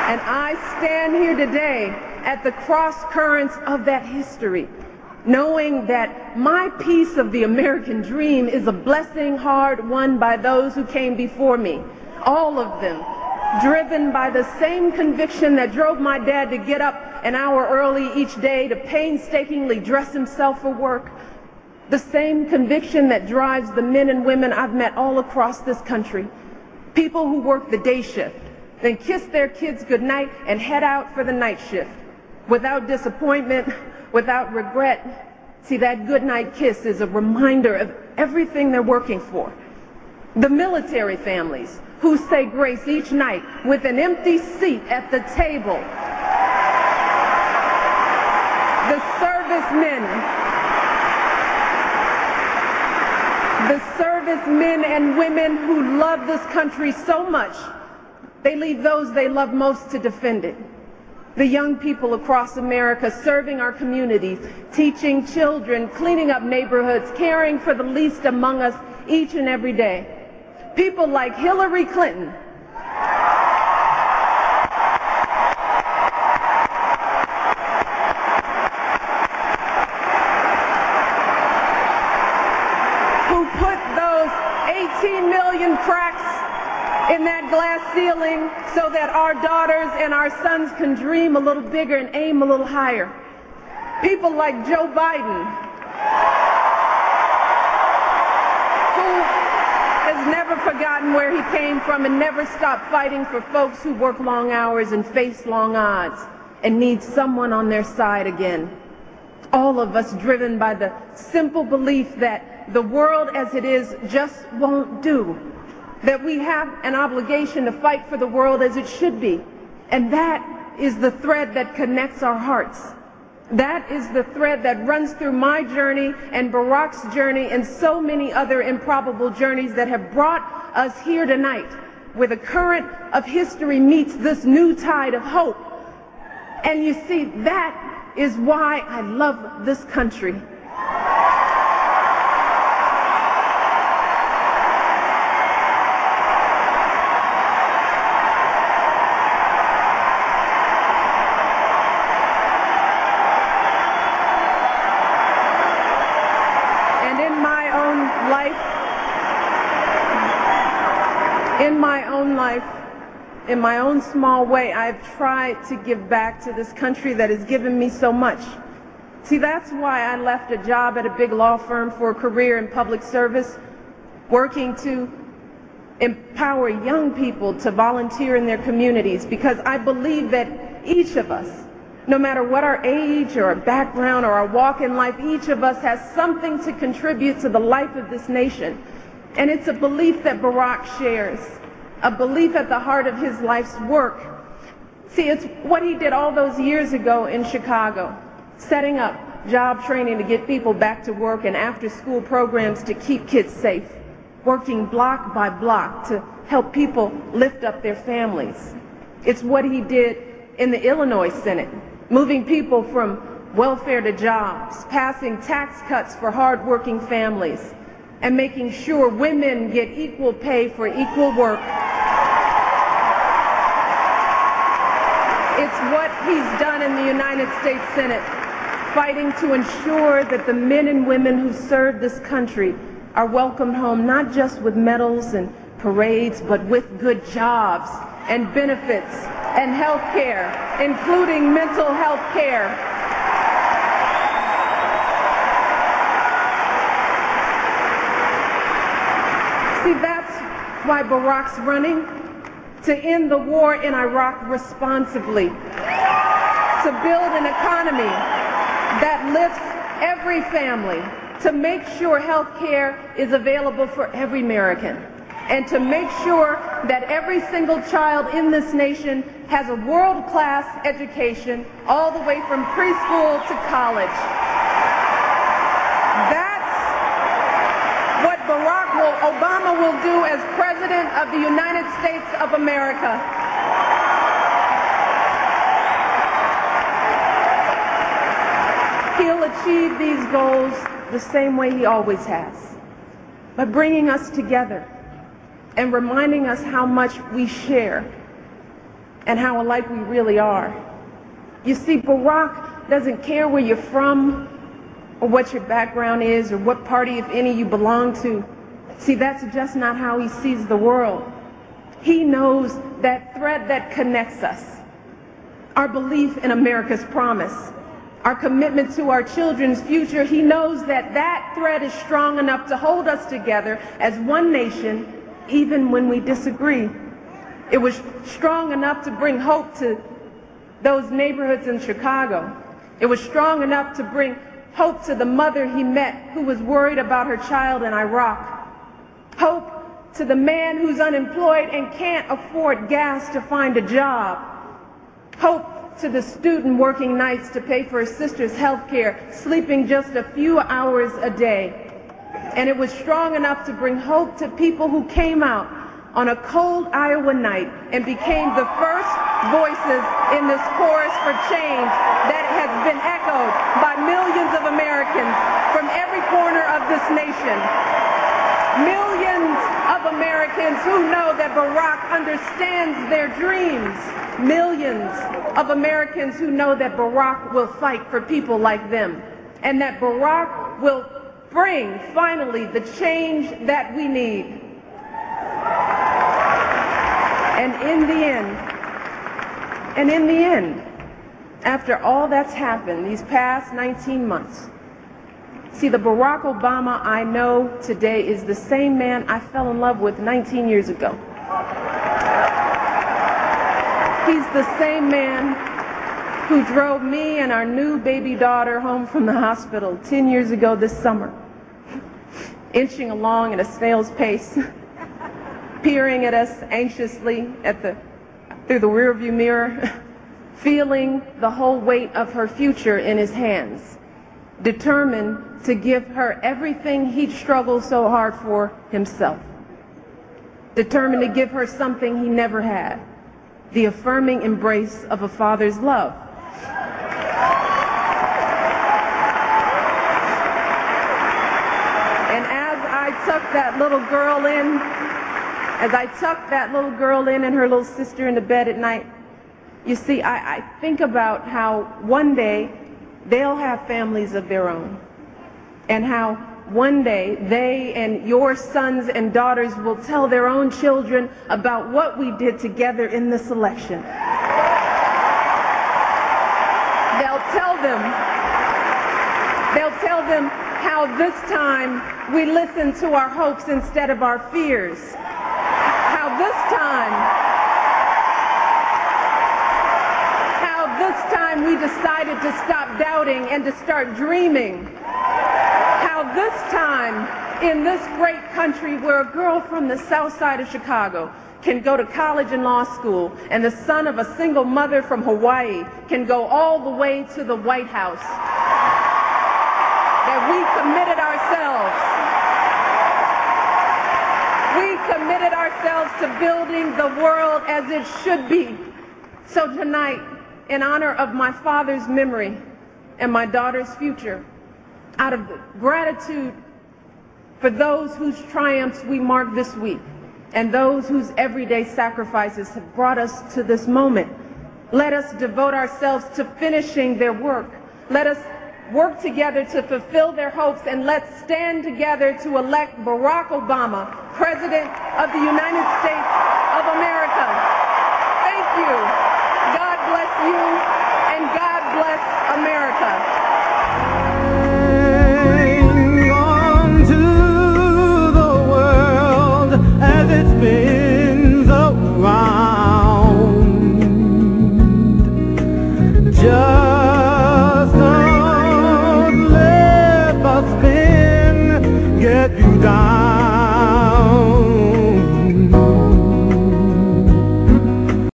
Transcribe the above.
And I stand here today at the cross currents of that history, knowing that my piece of the American dream is a blessing hard won by those who came before me, all of them driven by the same conviction that drove my dad to get up an hour early each day to painstakingly dress himself for work, the same conviction that drives the men and women I've met all across this country, people who work the day shift, then kiss their kids goodnight and head out for the night shift, without disappointment, without regret. See, that goodnight kiss is a reminder of everything they're working for. The military families who say grace each night with an empty seat at the table. The servicemen and women who love this country so much, they leave those they love most to defend it. The young people across America serving our communities, teaching children, cleaning up neighborhoods, caring for the least among us each and every day. People like Hillary Clinton, who put those 18 million cracks in that glass ceiling so that our daughters and our sons can dream a little bigger and aim a little higher. People like Joe Biden, who has never forgotten where he came from and never stopped fighting for folks who work long hours and face long odds and need someone on their side again. All of us driven by the simple belief that the world as it is just won't do, that we have an obligation to fight for the world as it should be. And that is the thread that connects our hearts. That is the thread that runs through my journey and Barack's journey and so many other improbable journeys that have brought us here tonight, where the current of history meets this new tide of hope. And you see, that is why I love this country. In my own small way, I've tried to give back to this country that has given me so much. See, that's why I left a job at a big law firm for a career in public service, working to empower young people to volunteer in their communities, because I believe that each of us, no matter what our age or our background or our walk in life, each of us has something to contribute to the life of this nation. And it's a belief that Barack shares, a belief at the heart of his life's work. See, it's what he did all those years ago in Chicago, setting up job training to get people back to work and after-school programs to keep kids safe, working block by block to help people lift up their families. It's what he did in the Illinois Senate, moving people from welfare to jobs, passing tax cuts for hard-working families, and making sure women get equal pay for equal work. It's what he's done in the United States Senate, fighting to ensure that the men and women who serve this country are welcomed home not just with medals and parades, but with good jobs and benefits and health care, including mental health care. See, that's why Barack's running, to end the war in Iraq responsibly, to build an economy that lifts every family, to make sure health care is available for every American, and to make sure that every single child in this nation has a world-class education all the way from preschool to college. That's what Obama will do as President of the United States of America. He'll achieve these goals the same way he always has, by bringing us together and reminding us how much we share. and how alike we really are. You see, Barack doesn't care where you're from or what your background is or what party, if any, you belong to. See, that's just not how he sees the world. He knows that thread that connects us, our belief in America's promise, our commitment to our children's future. He knows that that thread is strong enough to hold us together as one nation, even when we disagree. It was strong enough to bring hope to those neighborhoods in Chicago. It was strong enough to bring hope to the mother he met who was worried about her child in Iraq. Hope to the man who's unemployed and can't afford gas to find a job. Hope to the student working nights to pay for his sister's health care, sleeping just a few hours a day. And it was strong enough to bring hope to people who came out on a cold Iowa night and became the first voices in this chorus for change that has been echoed by millions of Americans from every corner of this nation. Millions of Americans who know that Barack understands their dreams. Millions of Americans who know that Barack will fight for people like them, and that Barack will bring, finally, the change that we need. And in the end, after all that's happened these past 19 months, see, the Barack Obama I know today is the same man I fell in love with 19 years ago. He's the same man who drove me and our new baby daughter home from the hospital 10 years ago this summer, inching along at a snail's pace, peering at us anxiously through the rearview mirror, feeling the whole weight of her future in his hands, determined to give her everything he'd struggled so hard for himself, determined to give her something he never had, the affirming embrace of a father's love. And as I tucked that little girl in, and her little sister into bed at night, you see, I think about how one day they'll have families of their own, and how one day they and your sons and daughters will tell their own children about what we did together in this election. They'll tell them how this time we listened to our hopes instead of our fears. How this time we decided to stop doubting and to start dreaming. How this time in this great country where a girl from the south side of Chicago can go to college and law school, and the son of a single mother from Hawaii can go all the way to the White House, that we committed ourselves to building the world as it should be. So tonight, in honor of my father's memory and my daughter's future, out of gratitude for those whose triumphs we mark this week and those whose everyday sacrifices have brought us to this moment, let us devote ourselves to finishing their work. Let us work together to fulfill their hopes, and let's stand together to elect Barack Obama, President of the United States of America. Thank you. God bless you, and God bless America.